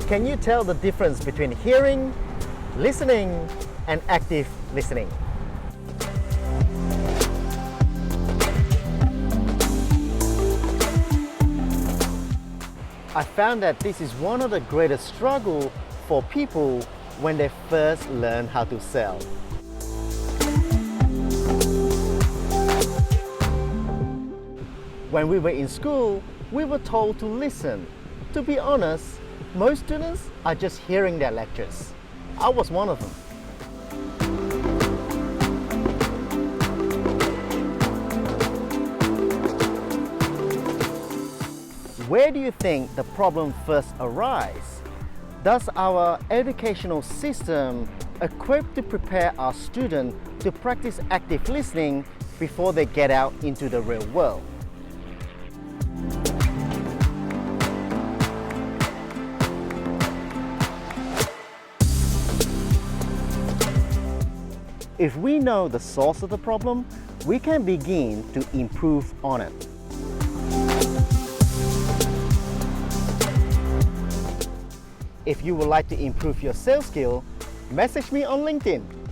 Can you tell the difference between hearing, listening, and active listening? I found that this is one of the greatest struggles for people when they first learn how to sell. When we were in school, we were told to listen. To be honest, most students are just hearing their lectures. I was one of them. Where do you think the problem first arises? Does our educational system equip to prepare our students to practice active listening before they get out into the real world? If we know the source of the problem, we can begin to improve on it. If you would like to improve your sales skill, message me on LinkedIn.